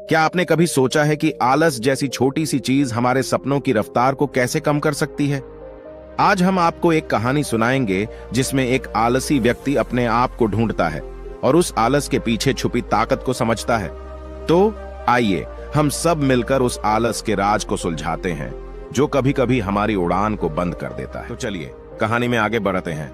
क्या आपने कभी सोचा है कि आलस जैसी छोटी सी चीज हमारे सपनों की रफ्तार को कैसे कम कर सकती है? आज हम आपको एक कहानी सुनाएंगे जिसमें एक आलसी व्यक्ति अपने आप को ढूंढता है और उस आलस के पीछे छुपी ताकत को समझता है। तो आइए हम सब मिलकर उस आलस के राज को सुलझाते हैं जो कभी कभी हमारी उड़ान को बंद कर देता है। तो चलिए कहानी में आगे बढ़ते हैं।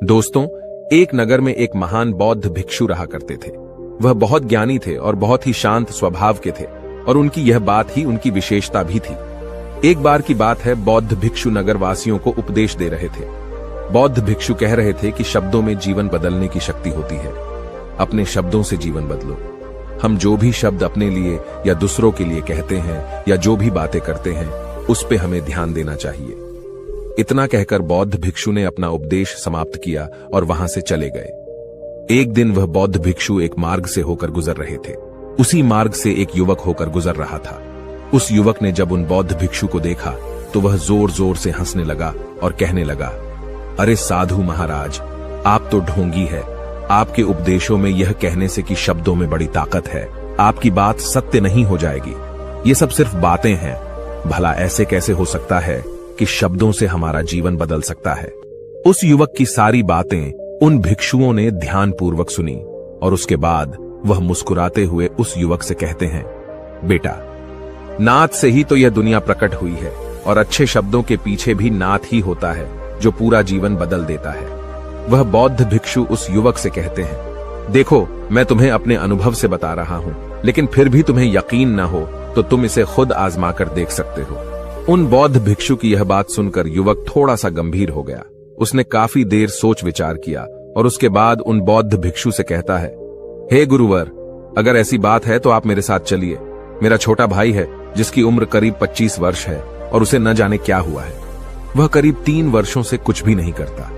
दोस्तों, एक नगर में एक महान बौद्ध भिक्षु रहा करते थे। वह बहुत ज्ञानी थे और बहुत ही शांत स्वभाव के थे और उनकी यह बात ही उनकी विशेषता भी थी। एक बार की बात है, बौद्ध भिक्षु नगर वासियों को उपदेश दे रहे थे। बौद्ध भिक्षु कह रहे थे कि शब्दों में जीवन बदलने की शक्ति होती है। अपने शब्दों से जीवन बदलो। हम जो भी शब्द अपने लिए या दूसरों के लिए कहते हैं या जो भी बातें करते हैं उस पे हमें ध्यान देना चाहिए। इतना कहकर बौद्ध भिक्षु ने अपना उपदेश समाप्त किया और वहां से चले गए। एक दिन वह बौद्ध भिक्षु एक मार्ग से होकर गुजर रहे थे। उसी मार्ग से एक युवक होकर गुजर रहा था। उस युवक ने जब उन बौद्ध भिक्षु को देखा तो वह जोर जोर से हंसने लगा और कहने लगा, अरे साधु महाराज, आप तो ढोंगी है। आपके उपदेशों में यह कहने से कि शब्दों में बड़ी ताकत है, आपकी बात सत्य नहीं हो जाएगी। ये सब सिर्फ बातें हैं। भला ऐसे कैसे हो सकता है कि शब्दों से हमारा जीवन बदल सकता है? उस युवक की सारी बातें उन भिक्षुओं ने ध्यानपूर्वक सुनी और उसके बाद वह मुस्कुराते हुए उस युवक से कहते हैं, बेटा, नाद से ही तो यह दुनिया प्रकट हुई है और अच्छे शब्दों के पीछे भी नाद ही होता है जो पूरा जीवन बदल देता है। वह बौद्ध भिक्षु उस युवक से कहते हैं, देखो, मैं तुम्हें अपने अनुभव से बता रहा हूं, लेकिन फिर भी तुम्हें यकीन न हो तो तुम इसे खुद आजमा कर देख सकते हो। उन बौद्ध भिक्षु की यह बात सुनकर युवक थोड़ा सा गंभीर हो गया। उसने काफी देर सोच विचार किया और उसके बाद उन बौद्ध भिक्षु से कहता है, हे गुरुवर, अगर ऐसी बात है तो आप मेरे साथ चलिए। मेरा छोटा भाई है जिसकी उम्र करीब 25 वर्ष है और उसे न जाने क्या हुआ है। वह करीब 3 वर्षों से कुछ भी नहीं करता,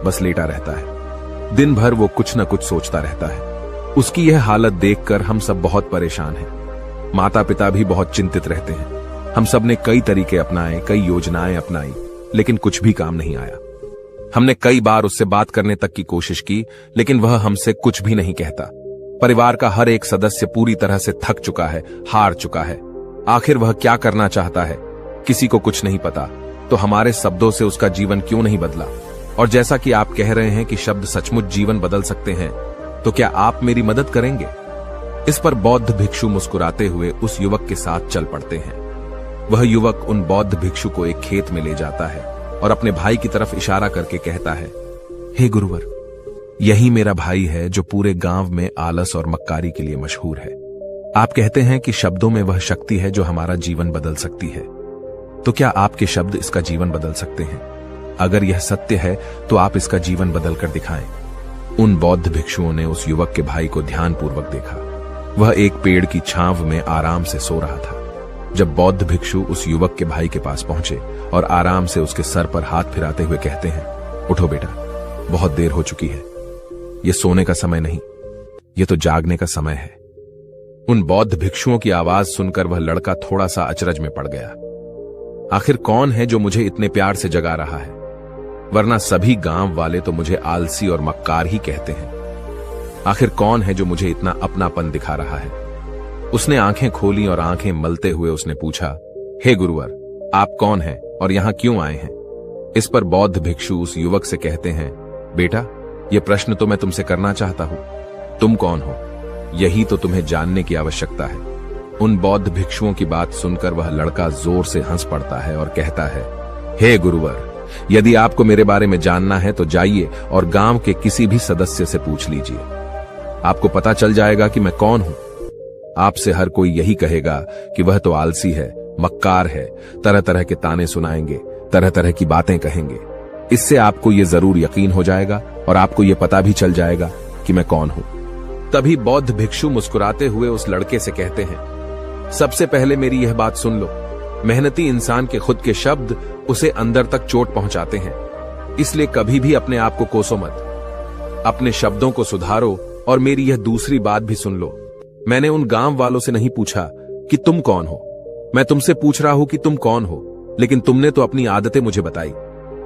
बस लेटा रहता है। दिन भर वो कुछ न कुछ सोचता रहता है। उसकी यह हालत देखकर हम सब बहुत परेशान हैं। माता पिता भी बहुत चिंतित रहते हैं। हम सब ने कई तरीके अपनाए, कई योजनाएं अपनाई, लेकिन कुछ भी काम नहीं आया। हमने कई बार उससे बात करने तक की कोशिश की, लेकिन वह हमसे कुछ भी नहीं कहता। परिवार का हर एक सदस्य पूरी तरह से थक चुका है, हार चुका है। आखिर वह क्या करना चाहता है, किसी को कुछ नहीं पता। तो हमारे शब्दों से उसका जीवन क्यों नहीं बदला? और जैसा कि आप कह रहे हैं कि शब्द सचमुच जीवन बदल सकते हैं, तो क्या आप मेरी मदद करेंगे? इस पर बौद्ध भिक्षु मुस्कुराते हुए उस युवक के साथ चल पड़ते हैं। वह युवक उन बौद्ध भिक्षु को एक खेत में ले जाता है और अपने भाई की तरफ इशारा करके कहता है, हे गुरुवर, यही मेरा भाई है जो पूरे गांव में आलस और मक्कारी के लिए मशहूर है। आप कहते हैं कि शब्दों में वह शक्ति है जो हमारा जीवन बदल सकती है। तो क्या आपके शब्द इसका जीवन बदल सकते हैं? अगर यह सत्य है तो आप इसका जीवन बदल कर दिखाएं। उन बौद्ध भिक्षुओं ने उस युवक के भाई को ध्यानपूर्वक देखा। वह एक पेड़ की छांव में आराम से सो रहा था। जब बौद्ध भिक्षु उस युवक के भाई के पास पहुंचे और आराम से उसके सर पर हाथ फिराते हुए कहते हैं, उठो बेटा, बहुत देर हो चुकी है। यह सोने का समय नहीं, यह तो जागने का समय है। उन बौद्ध भिक्षुओं की आवाज सुनकर वह लड़का थोड़ा सा अचरज में पड़ गया। आखिर कौन है जो मुझे इतने प्यार से जगा रहा है? वरना सभी गांव वाले तो मुझे आलसी और मक्कार ही कहते हैं। आखिर कौन है जो मुझे इतना अपनापन दिखा रहा है? उसने आंखें खोली और आंखें मलते हुए उसने पूछा, हे गुरुवर, आप कौन हैं और यहां क्यों आए हैं? इस पर बौद्ध भिक्षु उस युवक से कहते हैं, बेटा, यह प्रश्न तो मैं तुमसे करना चाहता हूं। तुम कौन हो, यही तो तुम्हें जानने की आवश्यकता है। उन बौद्ध भिक्षुओं की बात सुनकर वह लड़का जोर से हंस पड़ता है और कहता है, हे गुरुवर, यदि आपको मेरे बारे में जानना है तो जाइए और गांव के किसी भी सदस्य से पूछ लीजिए। आपको पता चल जाएगा कि मैं कौन हूं। आपसे हर कोई यही कहेगा कि वह तो आलसी है, मक्कार है, तरह तरह के ताने सुनाएंगे, तरह तरह की बातें कहेंगे। इससे आपको यह जरूर यकीन हो जाएगा और आपको यह पता भी चल जाएगा कि मैं कौन हूं। तभी बौद्ध भिक्षु मुस्कुराते हुए उस लड़के से कहते हैं, सबसे पहले मेरी यह बात सुन लो। मेहनती इंसान के खुद के शब्द उसे अंदर तक चोट पहुंचाते हैं, इसलिए कभी भी अपने आप को कोसो मत। अपने शब्दों को सुधारो और मेरी यह दूसरी बात भी सुन लो। मैंने उन गांव वालों से नहीं पूछा कि तुम कौन हो, मैं तुमसे पूछ रहा हूं कि तुम कौन हो, लेकिन तुमने तो अपनी आदतें मुझे बताई।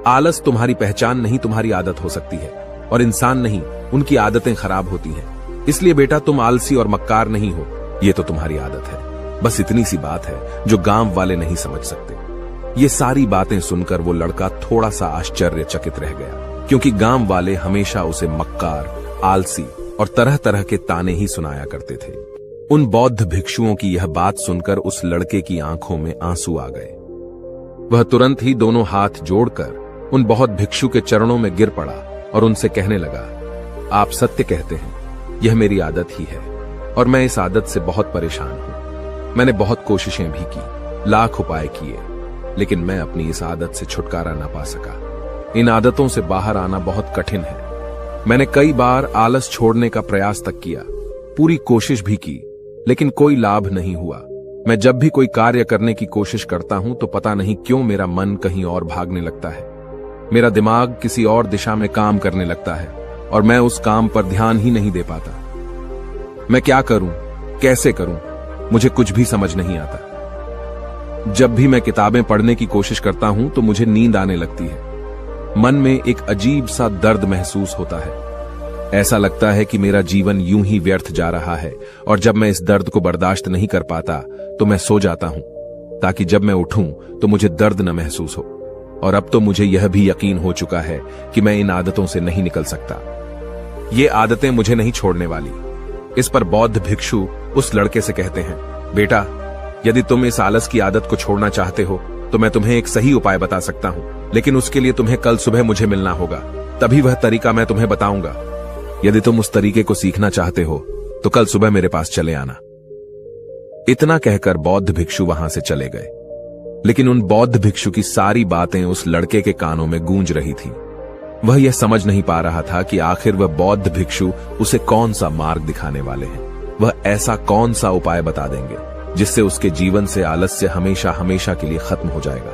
आलस तुम्हारी पहचान नहीं, तुम्हारी आदत हो सकती है, और इंसान नहीं, उनकी आदतें खराब होती हैं। इसलिए बेटा, तुम आलसी और मक्कार नहीं हो, ये तो तुम्हारी आदत है। बस इतनी सी बात है जो गांव वाले नहीं समझ सकते। ये सारी बातें सुनकर वो लड़का थोड़ा सा आश्चर्यचकित रह गया, क्योंकि गांव वाले हमेशा उसे मक्कार, आलसी और तरह तरह के ताने ही सुनाया करते थे। उन बौद्ध भिक्षुओं की यह बात सुनकर उस लड़के की आंखों में आंसू आ गए। वह तुरंत ही दोनों हाथ जोड़कर उन बौद्ध भिक्षु के चरणों में गिर पड़ा और उनसे कहने लगा, आप सत्य कहते हैं, यह मेरी आदत ही है और मैं इस आदत से बहुत परेशान हूं। मैंने बहुत कोशिशें भी की, लाख उपाय किए, लेकिन मैं अपनी इस आदत से छुटकारा ना पा सका। इन आदतों से बाहर आना बहुत कठिन है। मैंने कई बार आलस छोड़ने का प्रयास तक किया, पूरी कोशिश भी की, लेकिन कोई लाभ नहीं हुआ। मैं जब भी कोई कार्य करने की कोशिश करता हूं तो पता नहीं क्यों मेरा मन कहीं और भागने लगता है। मेरा दिमाग किसी और दिशा में काम करने लगता है और मैं उस काम पर ध्यान ही नहीं दे पाता। मैं क्या करूं, कैसे करूं, मुझे कुछ भी समझ नहीं आता। जब भी मैं किताबें पढ़ने की कोशिश करता हूं तो मुझे नींद आने लगती है। मन में एक अजीब सा दर्द महसूस होता है। ऐसा लगता है कि मेरा जीवन यूं ही व्यर्थ जा रहा है और जब मैं इस दर्द को बर्दाश्त नहीं कर पाता तो मैं सो जाता हूं, ताकि जब मैं उठूं तो मुझे दर्द न महसूस हो। और अब तो मुझे यह भी यकीन हो चुका है कि मैं इन आदतों से नहीं निकल सकता। ये आदतें मुझे नहीं छोड़ने वाली। इस पर बौद्ध भिक्षु उस लड़के से कहते हैं, बेटा, यदि तुम इस आलस की आदत को छोड़ना चाहते हो तो मैं तुम्हें एक सही उपाय बता सकता हूं, लेकिन उसके लिए तुम्हें कल सुबह मुझे मिलना होगा, तभी वह तरीका मैं तुम्हें बताऊंगा। यदि तुम उस तरीके को सीखना चाहते हो तो कल सुबह मेरे पास चले आना। इतना कहकर बौद्ध भिक्षु वहां से चले गए, लेकिन उन बौद्ध भिक्षु की सारी बातें उस लड़के के कानों में गूंज रही थी। वह यह समझ नहीं पा रहा था कि आखिर वह बौद्ध भिक्षु उसे कौन सा मार्ग दिखाने वाले हैं। वह ऐसा कौन सा उपाय बता देंगे जिससे उसके जीवन से आलस्य हमेशा हमेशा के लिए खत्म हो जाएगा।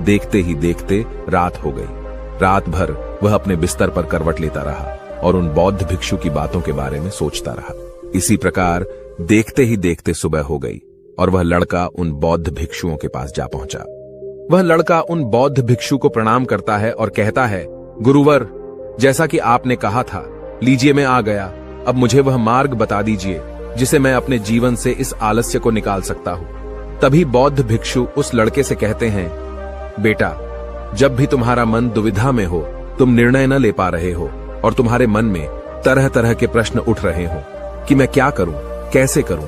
देखते ही देखते रात हो गई। रात भर वह अपने बिस्तर पर करवट लेता रहा और उन बौद्ध भिक्षु की बातों के बारे में सोचता रहा। इसी प्रकार देखते ही देखते सुबह हो गई और वह लड़का उन बौद्ध भिक्षुओं के पास जा पहुंचा। वह लड़का उन बौद्ध भिक्षु को प्रणाम करता है और कहता है, गुरुवर, जैसा कि आपने कहा था, लीजिए मैं आ गया। अब मुझे वह मार्ग बता दीजिए जिसे मैं अपने जीवन से इस आलस्य को निकाल सकता हूं। तभी बौद्ध भिक्षु उस लड़के से कहते हैं, बेटा, जब भी तुम्हारा मन दुविधा में हो, तुम निर्णय न ले पा रहे हो और तुम्हारे मन में तरह तरह के प्रश्न उठ रहे हो कि मैं क्या करूं, कैसे करूं,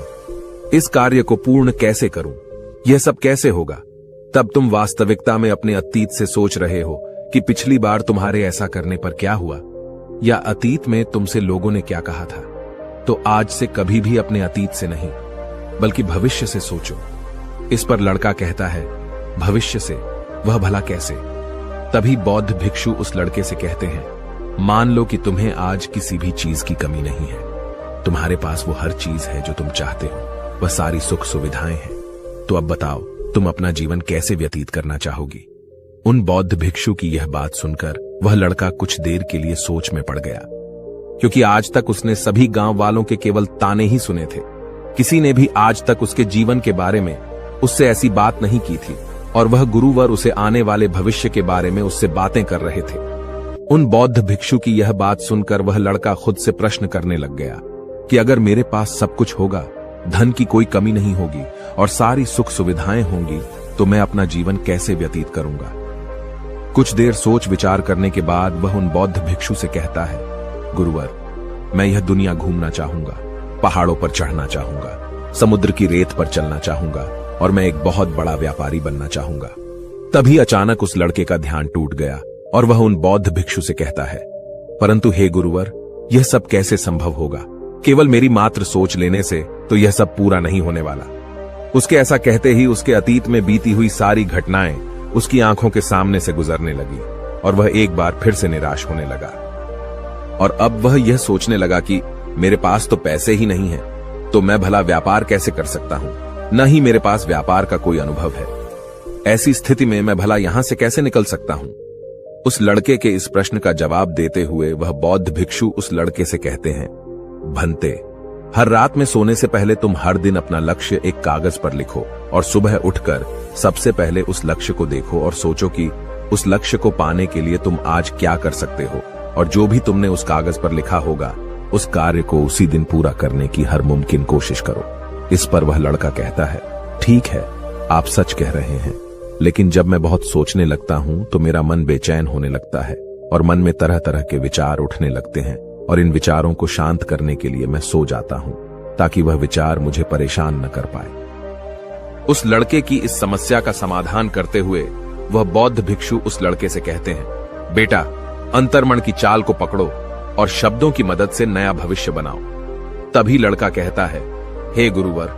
इस कार्य को पूर्ण कैसे करूं, यह सब कैसे होगा, तब तुम वास्तविकता में अपने अतीत से सोच रहे हो कि पिछली बार तुम्हारे ऐसा करने पर क्या हुआ, या अतीत में तुमसे लोगों ने क्या कहा था। तो आज से कभी भी अपने अतीत से नहीं, बल्कि भविष्य से सोचो। इस पर लड़का कहता है, भविष्य से, वह भला कैसे? तभी बौद्ध भिक्षु उस लड़के से कहते हैं, मान लो कि तुम्हें आज किसी भी चीज की कमी नहीं है। तुम्हारे पास वो हर चीज है जो तुम चाहते हो, वह सारी सुख सुविधाएं हैं। तो अब बताओ, तुम अपना जीवन कैसे व्यतीत करना चाहोगी? उन बौद्ध भिक्षु की यह बात सुनकर वह लड़का कुछ देर के लिए सोच में पड़ गया, क्योंकि आज तक उसने सभी गांव वालों के केवल ताने ही सुने थे। किसी ने भी आज तक उसके जीवन के बारे में उससे ऐसी बात नहीं की थी और वह गुरुवर उसे आने वाले भविष्य के बारे में उससे बातें कर रहे थे। उन बौद्ध भिक्षु की यह बात सुनकर वह लड़का खुद से प्रश्न करने लग गया कि अगर मेरे पास सब कुछ होगा, धन की कोई कमी नहीं होगी और सारी सुख सुविधाएं होंगी, तो मैं अपना जीवन कैसे व्यतीत करूंगा? कुछ देर सोच विचार करने के बाद वह उन बौद्ध भिक्षु से कहता है, गुरुवर, मैं यह दुनिया घूमना चाहूंगा, पहाड़ों पर चढ़ना चाहूंगा, समुद्र की रेत पर चलना चाहूंगा और मैं एक बहुत बड़ा व्यापारी बनना चाहूंगा। तभी अचानक उस लड़के का ध्यान टूट गया और वह उन बौद्ध भिक्षु से कहता है, परंतु हे गुरुवर, यह सब कैसे संभव होगा? केवल मेरी मात्र सोच लेने से तो यह सब पूरा नहीं होने वाला। उसके ऐसा कहते ही उसके अतीत में बीती हुई सारी घटनाएं उसकी आंखों के सामने से गुजरने लगी और वह एक बार फिर से निराश होने लगा। और अब वह यह सोचने लगा कि मेरे पास तो पैसे ही नहीं है, तो मैं भला व्यापार कैसे कर सकता हूं? न ही मेरे पास व्यापार का कोई अनुभव है। ऐसी स्थिति में मैं भला यहां से कैसे निकल सकता हूं? उस लड़के के इस प्रश्न का जवाब देते हुए वह बौद्ध भिक्षु उस लड़के से कहते हैं, भंते, हर रात में सोने से पहले तुम हर दिन अपना लक्ष्य एक कागज पर लिखो और सुबह उठकर सबसे पहले उस लक्ष्य को देखो और सोचो कि उस लक्ष्य को पाने के लिए तुम आज क्या कर सकते हो, और जो भी तुमने उस कागज पर लिखा होगा उस कार्य को उसी दिन पूरा करने की हर मुमकिन कोशिश करो। इस पर वह लड़का कहता है, ठीक है, आप सच कह रहे हैं, लेकिन जब मैं बहुत सोचने लगता हूं तो मेरा मन बेचैन होने लगता है और मन में तरह तरह के विचार उठने लगते हैं और इन विचारों को शांत करने के लिए मैं सो जाता हूं ताकि वह विचार मुझे परेशान न कर पाए। उस लड़के की इस समस्या का समाधान करते हुए वह बौद्ध भिक्षु उस लड़के से कहते हैं, बेटा, अंतर्मन की चाल को पकड़ो और शब्दों की मदद से नया भविष्य बनाओ। तभी लड़का कहता है, हे गुरुवर,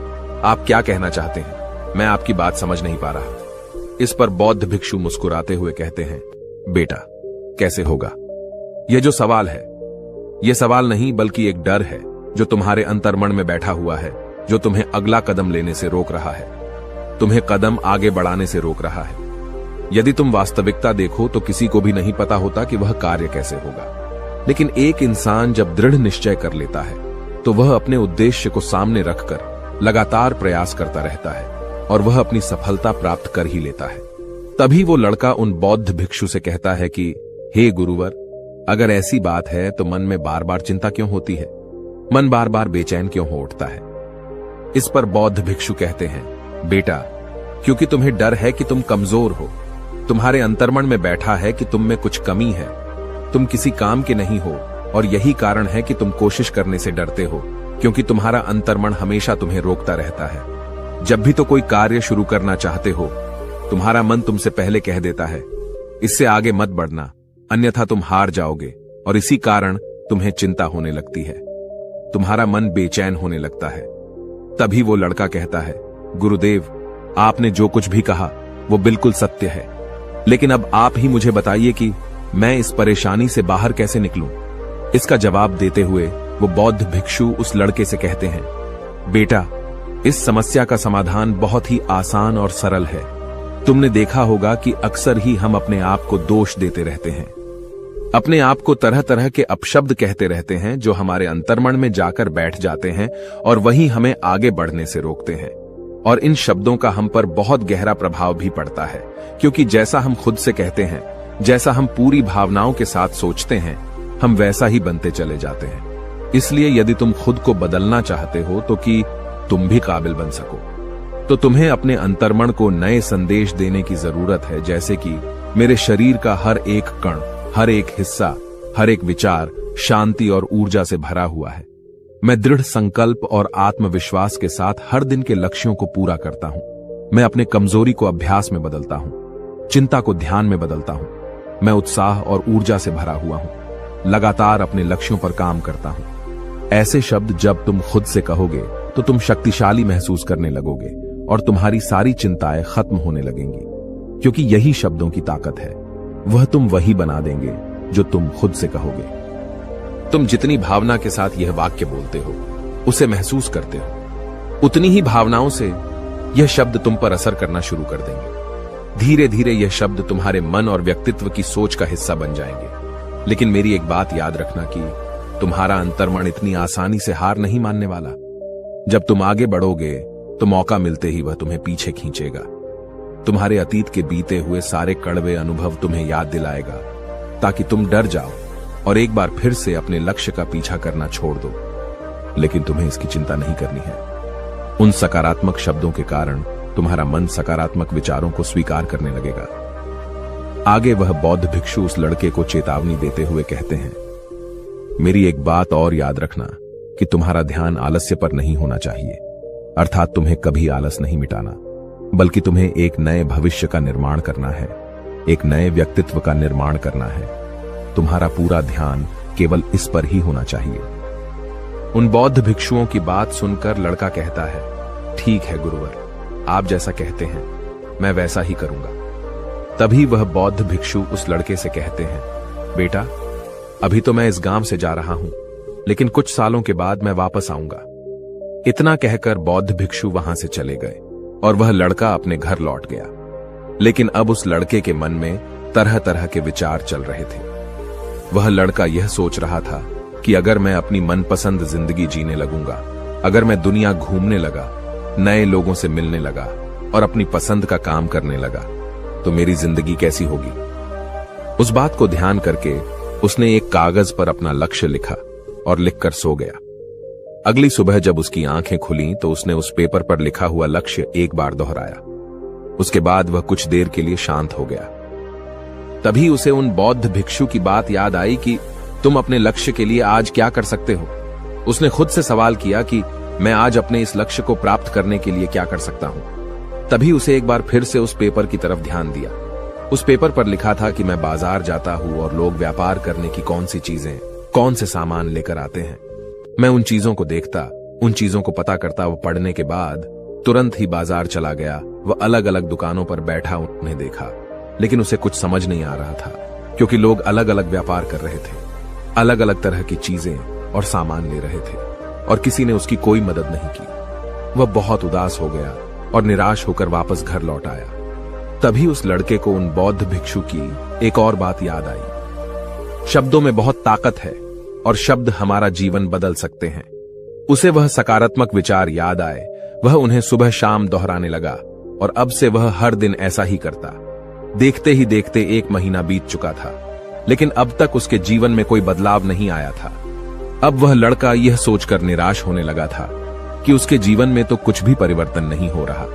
आप क्या कहना चाहते हैं? मैं आपकी बात समझ नहीं पा रहा। इस पर बौद्ध भिक्षु मुस्कुराते हुए कहते हैं, बेटा, कैसे होगा? यह जो सवाल है, यह सवाल नहीं बल्कि एक डर है जो तुम्हारे अंतर्मन में बैठा हुआ है, जो तुम्हें अगला कदम लेने से रोक रहा है, तुम्हें कदम आगे बढ़ाने से रोक रहा है। यदि तुम वास्तविकता देखो तो किसी को भी नहीं पता होता कि वह कार्य कैसे होगा, लेकिन एक इंसान जब दृढ़ निश्चय कर लेता है तो वह अपने उद्देश्य को सामने रखकर लगातार प्रयास करता रहता है और वह अपनी सफलता प्राप्त कर ही लेता है। तभी वो लड़का उन बौद्ध भिक्षु से कहता है कि हे गुरुवर, अगर ऐसी बात है तो मन में बार बार चिंता क्यों होती है? मन बार बार बेचैन क्यों हो उठता है? इस पर बौद्ध भिक्षु कहते हैं, बेटा, क्योंकि तुम्हें डर है कि तुम कमजोर हो। तुम्हारे अंतर्मन में बैठा है कि तुम में कुछ कमी है, तुम किसी काम के नहीं हो, और यही कारण है कि तुम कोशिश करने से डरते हो, क्योंकि तुम्हारा अंतर्मन हमेशा तुम्हें रोकता रहता है। जब भी तो कोई कार्य शुरू करना चाहते हो, तुम्हारा मन तुमसे पहले कह देता है, इससे आगे मत बढ़ना, अन्यथा तुम हार जाओगे, और इसी कारण तुम्हें चिंता होने लगती है, तुम्हारा मन बेचैन होने लगता है। तभी वो लड़का कहता है, गुरुदेव, आपने जो कुछ भी कहा वो बिल्कुल सत्य है, लेकिन अब आप ही मुझे बताइए कि मैं इस परेशानी से बाहर कैसे निकलूं? इसका जवाब देते हुए वो बौद्ध भिक्षु उस लड़के से कहते हैं, बेटा, इस समस्या का समाधान बहुत ही आसान और सरल है। तुमने देखा होगा कि अक्सर ही हम अपने आप को दोष देते रहते हैं, अपने आप को तरह तरह के अपशब्द कहते रहते हैं जो हमारे अंतर्मन में जाकर बैठ जाते हैं और वही हमें आगे बढ़ने से रोकते हैं। और इन शब्दों का हम पर बहुत गहरा प्रभाव भी पड़ता है, क्योंकि जैसा हम खुद से कहते हैं, जैसा हम पूरी भावनाओं के साथ सोचते हैं, हम वैसा ही बनते चले जाते हैं। इसलिए यदि तुम खुद को बदलना चाहते हो तो कि तुम भी काबिल बन सको, तो तुम्हें अपने अंतर्मन को नए संदेश देने की जरूरत है, जैसे कि मेरे शरीर का हर एक कण, हर एक हिस्सा, हर एक विचार शांति और ऊर्जा से भरा हुआ है। मैं दृढ़ संकल्प और आत्मविश्वास के साथ हर दिन के लक्ष्यों को पूरा करता हूं। मैं अपने कमजोरी को अभ्यास में बदलता हूं, चिंता को ध्यान में बदलता हूं। मैं उत्साह और ऊर्जा से भरा हुआ हूं, लगातार अपने लक्ष्यों पर काम करता हूं। ऐसे शब्द जब तुम खुद से कहोगे तो तुम शक्तिशाली महसूस करने लगोगे और तुम्हारी सारी चिंताएं खत्म होने लगेंगी, क्योंकि यही शब्दों की ताकत है। वह तुम वही बना देंगे जो तुम खुद से कहोगे। तुम जितनी भावना के साथ यह वाक्य बोलते हो, उसे महसूस करते हो, उतनी ही भावनाओं से यह शब्द तुम पर असर करना शुरू कर देंगे। धीरे धीरे यह शब्द तुम्हारे मन और व्यक्तित्व की सोच का हिस्सा बन जाएंगे। लेकिन मेरी एक बात याद रखना कि तुम्हारा अंतर्मन इतनी आसानी से हार नहीं मानने वाला। जब तुम आगे बढ़ोगे तो मौका मिलते ही वह तुम्हें पीछे खींचेगा। तुम्हारे अतीत के बीते हुए सारे कड़वे अनुभव तुम्हें याद दिलाएगा, ताकि तुम डर जाओ और एक बार फिर से अपने लक्ष्य का पीछा करना छोड़ दो। लेकिन तुम्हें इसकी चिंता नहीं करनी है। उन सकारात्मक शब्दों के कारण तुम्हारा मन सकारात्मक विचारों को स्वीकार करने लगेगा। आगे वह बौद्ध भिक्षु उस लड़के को चेतावनी देते हुए कहते हैं, मेरी एक बात और याद रखना कि तुम्हारा ध्यान आलस्य पर नहीं होना चाहिए, अर्थात तुम्हें कभी आलस नहीं मिटाना, बल्कि तुम्हें एक नए भविष्य का निर्माण करना है, एक नए व्यक्तित्व का निर्माण करना है। तुम्हारा पूरा ध्यान केवल इस पर ही होना चाहिए। उन बौद्ध भिक्षुओं की बात सुनकर लड़का कहता है, ठीक है गुरुवर, आप जैसा कहते हैं मैं वैसा ही करूंगा। तभी वह बौद्ध भिक्षु उस लड़के से कहते हैं, बेटा, अभी तो मैं इस गांव से जा रहा हूं, लेकिन कुछ सालों के बाद मैं वापस आऊंगा। इतना कहकर बौद्ध भिक्षु वहां से चले गए और वह लड़का अपने घर लौट गया। लेकिन अब उस लड़के के मन में तरह तरह के विचार चल रहे थे। वह लड़का यह सोच रहा था कि अगर मैं अपनी मनपसंद जिंदगी जीने लगूंगा, अगर मैं दुनिया घूमने लगा, नए लोगों से मिलने लगा और अपनी पसंद का काम करने लगा, तो मेरी जिंदगी कैसी होगी। उस बात को ध्यान करके उसने एक कागज पर अपना लक्ष्य लिखा और लिखकर सो गया। अगली सुबह जब उसकी आंखें खुली तो उसने उस पेपर पर लिखा हुआ लक्ष्य एक बार दोहराया। उसके बाद वह कुछ देर के लिए शांत हो गया। तभी उसे उन बौद्ध भिक्षु की बात याद आई कि तुम अपने लक्ष्य के लिए आज क्या कर सकते हो। उसने खुद से सवाल किया कि मैं आज अपने इस लक्ष्य को प्राप्त करने के लिए क्या कर सकता हूं। तभी उसे एक बार फिर से उस पेपर की तरफ ध्यान दिया। उस पेपर पर लिखा था कि मैं बाजार जाता हूं और लोग व्यापार करने की कौन सी चीजें, कौन से सामान लेकर आते हैं। मैं उन चीजों को देखता, उन चीजों को पता करता। वो पढ़ने के बाद तुरंत ही बाजार चला गया। वह अलग अलग दुकानों पर बैठा उन्हें देखा, लेकिन उसे कुछ समझ नहीं आ रहा था, क्योंकि लोग अलग अलग व्यापार कर रहे थे, अलग अलग तरह की चीजें और सामान ले रहे थे, और किसी ने उसकी कोई मदद नहीं की। वह बहुत उदास हो गया और निराश होकर वापस घर लौट आया। तभी उस लड़के को उन बौद्ध भिक्षु की एक और बात याद आई। शब्दों में बहुत ताकत है और शब्द हमारा जीवन बदल सकते हैं। उसे वह सकारात्मक विचार याद आए। वह उन्हें सुबह शाम दोहराने लगा और अब से वह हर दिन ऐसा ही करता। देखते ही देखते 1 महीना बीत चुका था, लेकिन अब तक उसके जीवन में कोई बदलाव नहीं आया था। अब वह लड़का यह सोचकर निराश होने लगा था कि उसके जीवन में तो कुछ भी परिवर्तन नहीं हो रहा।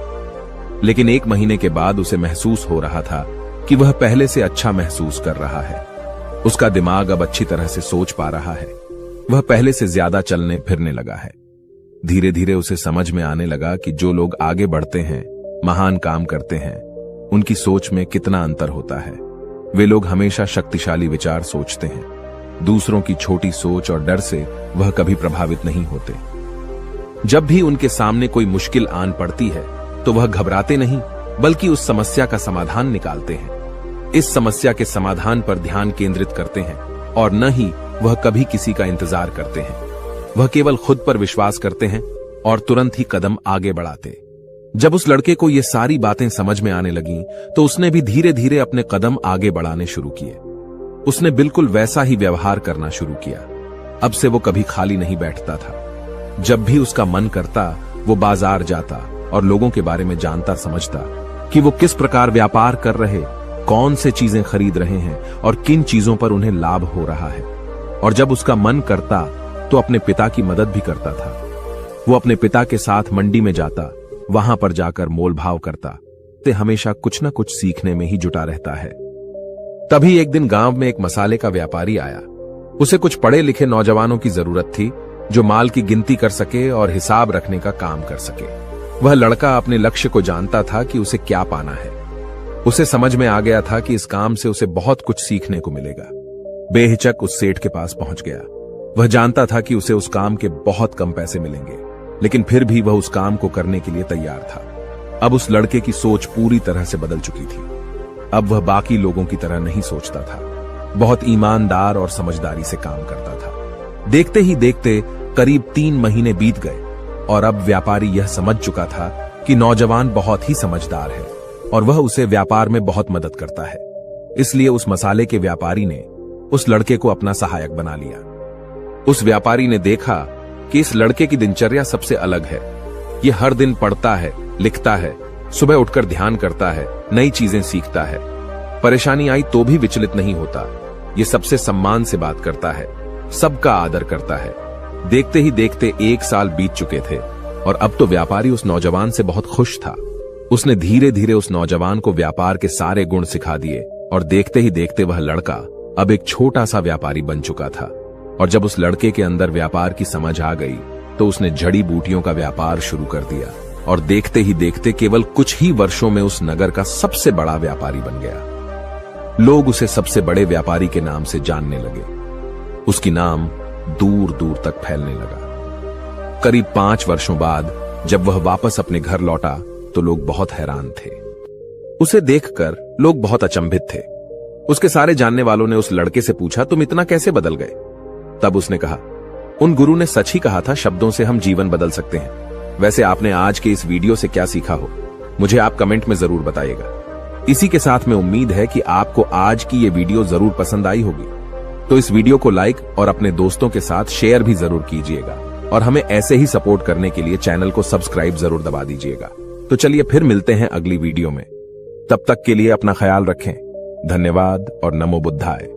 लेकिन 1 महीने के बाद उसे महसूस हो रहा था कि वह पहले से अच्छा महसूस कर रहा है। उसका दिमाग अब अच्छी तरह से सोच पा रहा है। वह पहले से ज्यादा चलने फिरने लगा है। धीरे धीरे उसे समझ में आने लगा कि जो लोग आगे बढ़ते हैं, महान काम करते हैं, उनकी सोच में कितना अंतर होता है। वे लोग हमेशा शक्तिशाली विचार सोचते हैं। दूसरों की छोटी सोच और डर से वह कभी प्रभावित नहीं होते। जब भी उनके सामने कोई मुश्किल आन पड़ती है तो वह घबराते नहीं, बल्कि उस समस्या का समाधान निकालते हैं। इस समस्या के समाधान पर ध्यान केंद्रित करते हैं और न ही वह कभी किसी का इंतजार करते हैं। वह केवल खुद पर विश्वास करते हैं और तुरंत ही कदम आगे बढ़ाते। जब उस लड़के को ये सारी बातें समझ में आने लगीं, तो उसने भी धीरे धीरे अपने कदम आगे बढ़ाने शुरू किए। उसने बिल्कुल वैसा ही व्यवहार करना शुरू किया। अब से वो कभी खाली नहीं बैठता था। जब भी उसका मन करता, वो बाजार जाता और लोगों के बारे में जानता समझता कि वो किस प्रकार व्यापार कर रहे, कौन से चीजें खरीद रहे हैं और किन चीजों पर उन्हें लाभ हो रहा है। और जब उसका मन करता तो अपने पिता की मदद भी करता था। वो अपने पिता के साथ मंडी में जाता, वहां पर जाकर मोल भाव करता। ते हमेशा कुछ न कुछ सीखने में ही जुटा रहता है। तभी एक दिन गांव में एक मसाले का व्यापारी आया। उसे कुछ पढ़े लिखे नौजवानों की जरूरत थी, जो माल की गिनती कर सके और हिसाब रखने का काम कर सके। वह लड़का अपने लक्ष्य को जानता था कि उसे क्या पाना है। उसे समझ में आ गया था कि इस काम से उसे बहुत कुछ सीखने को मिलेगा। बेहिचक उस सेठ के पास पहुंच गया। वह जानता था कि उसे उस काम के बहुत कम पैसे मिलेंगे, लेकिन फिर भी वह उस काम को करने के लिए तैयार था। अब उस लड़के की सोच पूरी तरह से बदल चुकी थी। अब वह बाकी लोगों की तरह नहीं सोचता था। बहुत ईमानदार और समझदारी से काम करता था। देखते ही देखते करीब 3 महीने बीत गए और अब व्यापारी यह समझ चुका था कि नौजवान बहुत ही समझदार है और वह उसे व्यापार में बहुत मदद करता है। इसलिए उस मसाले के व्यापारी ने उस लड़के को अपना सहायक बना लिया। उस व्यापारी ने देखा कि इस लड़के की दिनचर्या सबसे अलग है। यह हर दिन पढ़ता है, लिखता है, सुबह उठकर ध्यान करता है, नई चीजें सीखता है। परेशानी आई तो भी विचलित नहीं होता। ये सबसे सम्मान से बात करता है, सबका आदर करता है। देखते ही देखते 1 साल बीत चुके थे और अब तो व्यापारी उस नौजवान से बहुत खुश था। उसने धीरे धीरे उस नौजवान को व्यापार के सारे गुण सिखा दिए और देखते ही देखते वह लड़का अब एक छोटा सा व्यापारी बन चुका था। और जब उस लड़के के अंदर व्यापार की समझ आ गई तो उसने जड़ी बूटियों का व्यापार शुरू कर दिया और देखते ही देखते केवल कुछ ही वर्षों में उस नगर का सबसे बड़ा व्यापारी बन गया। लोग उसे सबसे बड़े व्यापारी के नाम से जानने लगे। उसकी नाम दूर दूर तक फैलने लगा। करीब 5 वर्षों बाद जब वह वापस अपने घर लौटा तो लोग बहुत हैरान थे। उसे देखकर लोग बहुत अचंभित थे। उसके सारे जानने वालों ने उस लड़के से पूछा, तुम इतना कैसे बदल गए? तब उसने कहा, उन गुरु ने सच ही कहा था, शब्दों से हम जीवन बदल सकते हैं। वैसे आपने आज के इस वीडियो से क्या सीखा हो, मुझे आप कमेंट में जरूर बताइएगा। इसी के साथ में उम्मीद है कि आपको आज की ये वीडियो जरूर पसंद आई होगी। तो इस वीडियो को लाइक और अपने दोस्तों के साथ शेयर भी जरूर कीजिएगा और हमें ऐसे ही सपोर्ट करने के लिए चैनल को सब्सक्राइब जरूर दबा दीजिएगा। तो चलिए फिर मिलते हैं अगली वीडियो में। तब तक के लिए अपना ख्याल रखें। धन्यवाद और नमो बुद्धाय।